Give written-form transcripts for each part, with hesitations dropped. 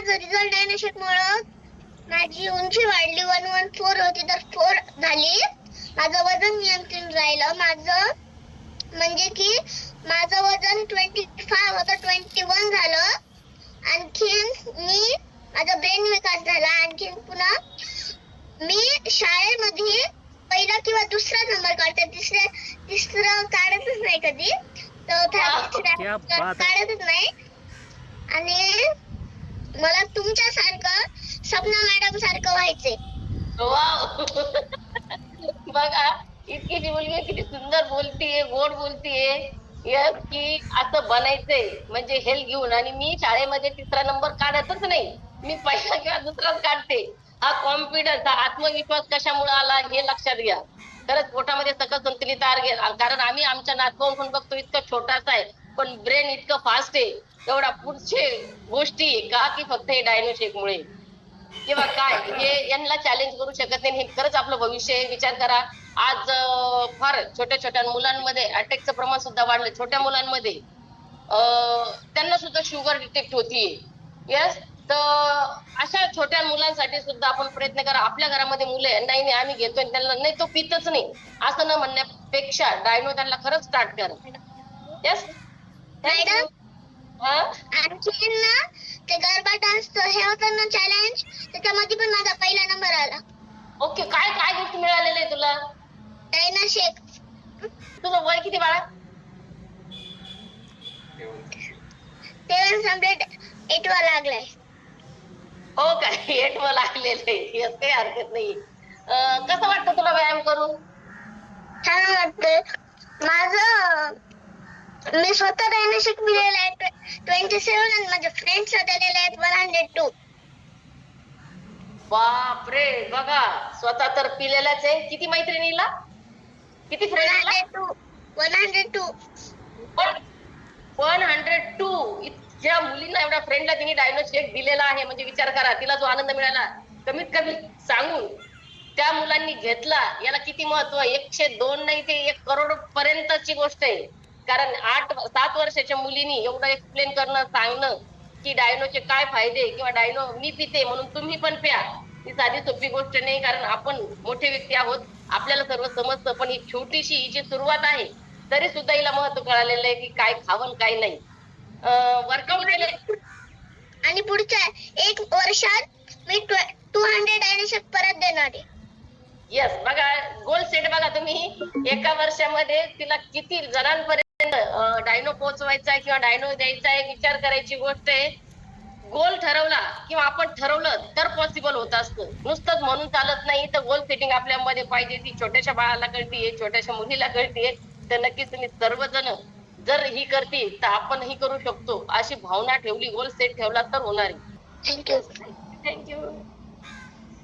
माझं रिझल्ट डायनोशिकमुळे माझी उंची वाढली 114 होती तर 4 झाली. माझं वजन नियंत्रण राहिलं. माझं म्हणजे की माझं वजन 25 होतं 21 झालं. आणखीन माझा ब्रेन विकास झाला. आणखीन पुन्हा मी शाळेमध्ये पहिला किंवा दुसरा नंबर काढते. तिसरं काढतच नाही कधी. काढतच नाही. आणि मला तुमच्यासारखं सपना मॅडम सारखं व्हायचंय. बघा इतकी जी मुलगी किती सुंदर बोलतीये, गोड बोलतीये. यस की असं बनायचंय म्हणजे हेल्थ घेऊन. आणि मी शाळेमध्ये तिसरा नंबर काढतच नाही. मी पहिला किंवा दुसराच काढते. हा कॉन्फिडन्स, हा आत्मविश्वास कशामुळे आला हे लक्षात घ्या. खरंच पोटामध्ये सकस संतुलित आहार घ्या. कारण आम्ही आमच्या नातवाहून बघतो इतकं छोटासा आहे पण ब्रेन इतकं फास्ट आहे. एवढा पुढचे गोष्टी का की फक्त हे डायनोशेकमुळे किंवा काय हे यांना चॅलेंज करू शकत नाही. हे खरंच आपलं भविष्य आहे. विचार करा आज फार छोट्या छोट्या मुलांमध्ये अटॅकचं प्रमाण सुद्धा वाढलं. छोट्या मुलांमध्ये त्यांना सुद्धा शुगर डिटेक्ट होतीये. यस, तर अशा छोट्या मुलांसाठी सुद्धा आपण प्रयत्न करा. आपल्या घरामध्ये मुलं आहे, नाही आम्ही घेतोय त्यांना नाही तो पितच नाही असं न म्हणण्यापेक्षा डायनो त्यांना खरंच स्टार्ट करा. यस मॅडम, हा आणखीन ना ते गरबा डान्सचं हे होतं ना चॅलेंज, त्याच्यामध्ये पण माझा पहिला नंबर आला. ओके, काय काय गिफ्ट मिळालेलं आहे तुला? डायनोशेक. तुझं वय किती बाळा? 7 संपलेट 8 वा लागलाय. हो काय, 8 वा लागलेलं आहे. यस, काही हरकत नाही. कसं वाटतं तुला व्यायाम करून? छान वाटतंय. माझं मी स्वतः डायनोशेक पिलेला आहे 27 आणि माझ्या फ्रेंड्स दिलेले आहेत 102. बापरे, बघा स्वतः तर पिलेलाच आहे. किती मैत्रिणीला, किती फ्रेंडला? 102. 102. इतक्या मुलींना, एवढ्या फ्रेंडला तिने डायनोशेक दिलेला आहे म्हणजे विचार करा तिला जो आनंद मिळाला. कमीत कमी सांगून त्या मुलांनी घेतला याला किती महत्व. 102 नाही ते 1 करोड पर्यंतची गोष्ट आहे. कारण 7 वर्षाच्या मुलीनी एवढं एक्सप्लेन करणं, सांगणं की डायनोचे काय फायदे किंवा डायनो मी पिते म्हणून तुम्ही पण प्या, ही साधी सोपी गोष्ट नाही. कारण आपण मोठे व्यक्ती आहोत, आपल्याला सर्व समजतं. पण ही छोटीशी जी सुरुवात आहे तरी सुद्धा हिला महत्व कळालेलं आहे की काय खावं काय नाही. वर्कआउट केले आणि पुढच्या 1 वर्षात मी 200 डायनोशेक परत देणार आहे. यस, बघा गोल सेट बघा तुम्ही. एका वर्षामध्ये तिला किती जणांपर्यंत डायनो पोहोचवायचा किंवा डायनो द्यायचा आहे विचार करायची गोष्ट आहे. गोल ठरवला किंवा आपण ठरवलं तर पॉसिबल होत असतं. नुसतंच म्हणून चालत नाही. तर गोल सेटिंग आपल्यामध्ये पाहिजे. ती छोट्याशा बाळाला कळतीये, छोट्याशा मुलीला कळतीये. तर नक्कीच तुम्ही सर्वजण जर ही करते तर आपण ही करू शकतो अशी भावना ठेवली, गोल सेट ठेवला तर होणार आहे. थँक्यू.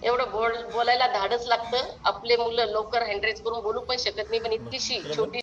एवढं बोलायला धाडस लागतं. आपले मुलं लवकर हँड्रेस करून बोलू पण शकत नाही. पण इतकीशी छोटी